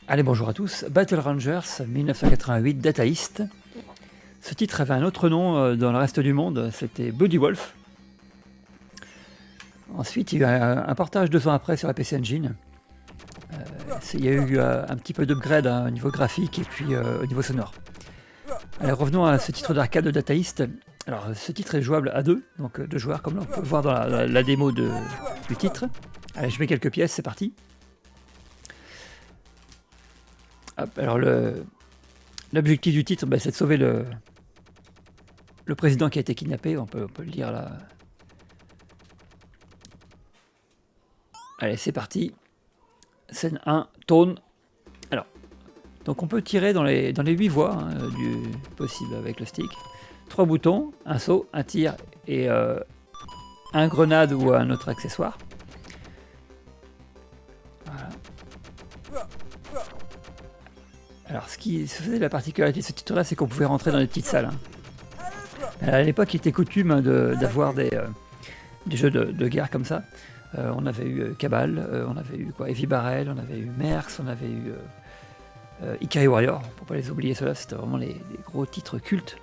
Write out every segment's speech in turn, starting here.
Allez, bonjour à tous. Battle Rangers 1988, Data East. Ce titre avait un autre nom dans le reste du monde, c'était Bloody Wolf. Ensuite, il y a eu un portage 2 ans après sur la PC Engine. Il y a eu un petit peu d'upgrade au niveau graphique et puis au niveau sonore. Allez, revenons à ce titre d'arcade de Data East. Alors, ce titre est jouable à 2, donc 2 joueurs, comme on peut voir dans la démo du titre. Allez, je mets quelques pièces, c'est parti. Hop, alors l'objectif du titre, c'est de sauver le président qui a été kidnappé, on peut le lire là. Allez, c'est parti. Scène 1, tourne. Alors, donc on peut tirer dans les 8 voies du possible avec le stick. 3 boutons, un saut, un tir et un grenade ou un autre accessoire. Voilà. Alors, ce qui faisait la particularité de ce titre-là, c'est qu'on pouvait rentrer dans des petites salles. À l'époque, il était coutume d'avoir des jeux de guerre comme ça. On avait eu Cabal, on avait eu Heavy Barrel, on avait eu Mercs, on avait eu Ikari Warrior, pour pas les oublier, ceux-là, c'était vraiment les gros titres cultes,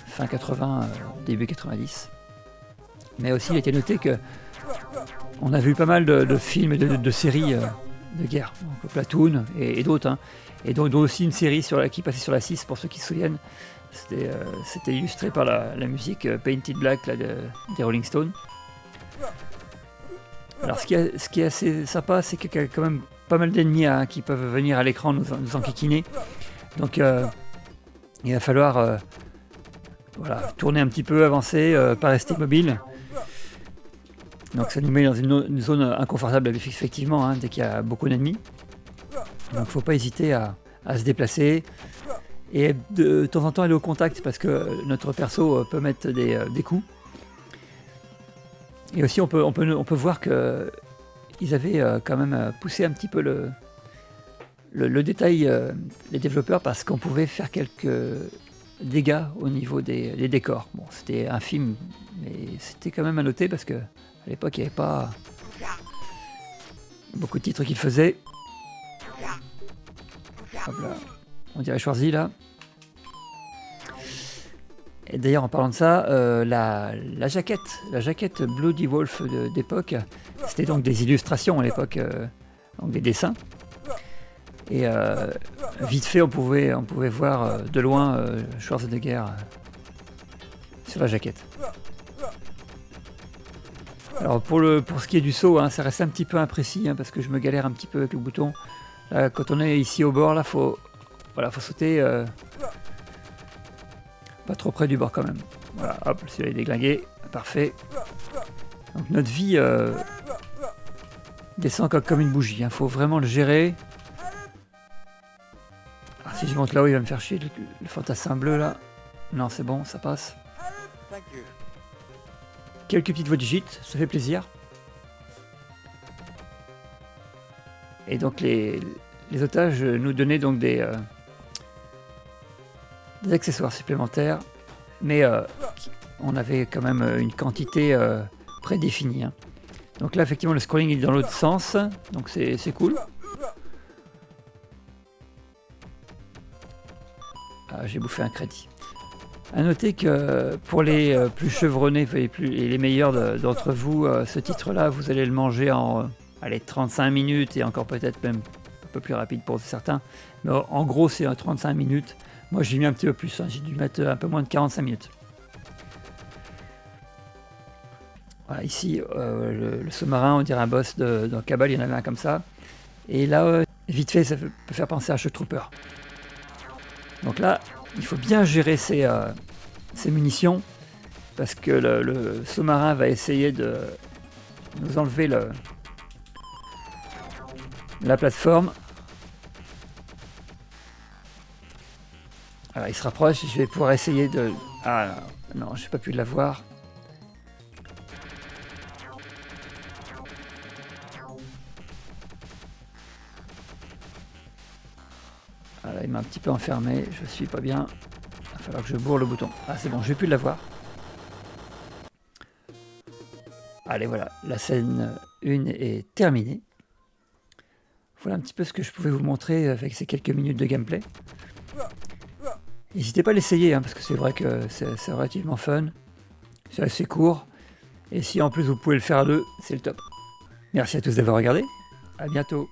fin 80, début 90. Mais aussi, il était noté que on avait eu pas mal de films et de séries de guerre, donc Platoon et d'autres, hein. Et dont aussi une série qui passait sur la 6, pour ceux qui se souviennent. C'était illustré par la musique Painted Black là, des Rolling Stones. Alors ce qui est assez sympa, c'est qu'il y a quand même pas mal d'ennemis qui peuvent venir à l'écran nous enquiquiner. Donc il va falloir tourner un petit peu, avancer, pas rester mobile. Donc ça nous met dans une zone inconfortable effectivement, dès qu'il y a beaucoup d'ennemis. Donc il ne faut pas hésiter à se déplacer et de temps en temps aller au contact parce que notre perso peut mettre des coups. Et aussi on peut voir qu'ils avaient quand même poussé un petit peu le détail, les développeurs, parce qu'on pouvait faire quelques dégâts au niveau des décors. Bon, c'était un film, mais c'était quand même à noter parce que à l'époque il n'y avait pas beaucoup de titres qu'ils faisaient. Hop là. On dirait Schwarzy là. Et d'ailleurs en parlant de ça, la jaquette Bloody Wolf d'époque, c'était donc des illustrations à l'époque, donc des dessins. Et vite fait on pouvait voir de loin Schwarzenegger sur la jaquette. Alors pour ce qui est du saut, ça reste un petit peu imprécis parce que je me galère un petit peu avec le bouton. Là, quand on est ici au bord, là, faut sauter pas trop près du bord quand même. Voilà, hop, celui-là est déglingué, parfait. Donc notre vie descend comme une bougie, faut vraiment le gérer. Alors, si je monte là-haut, il va me faire chier le fantassin bleu là. Non, c'est bon, ça passe. Quelques petites voix digites, ça fait plaisir. Et donc les otages nous donnaient donc des accessoires supplémentaires, mais on avait quand même une quantité prédéfinie. Donc là effectivement le scrolling est dans l'autre sens, donc c'est cool. Ah, j'ai bouffé un crédit. A noter que pour les plus chevronnés et les meilleurs d'entre vous, ce titre-là, vous allez le manger en 35 minutes et encore peut-être même un peu plus rapide pour certains. Mais en gros, c'est 35 minutes. Moi, j'ai mis un petit peu plus. J'ai dû mettre un peu moins de 45 minutes. Voilà, ici, le sous-marin, on dirait un boss dans Cabal, il y en avait un comme ça. Et là, vite fait, ça peut faire penser à Shock Trooper. Donc là, il faut bien gérer ses munitions, parce que le sous-marin va essayer de nous enlever la plateforme. Alors il se rapproche, je vais pouvoir essayer de... Ah non, j'ai pas pu l'avoir. Voilà, il m'a un petit peu enfermé, je suis pas bien. Il va falloir que je bourre le bouton. Ah c'est bon, je vais plus l'avoir. Allez voilà, la scène 1 est terminée. Voilà un petit peu ce que je pouvais vous montrer avec ces quelques minutes de gameplay. N'hésitez pas à l'essayer, hein, parce que c'est vrai que c'est relativement fun. C'est assez court. Et si en plus vous pouvez le faire à deux, c'est le top. Merci à tous d'avoir regardé. À bientôt.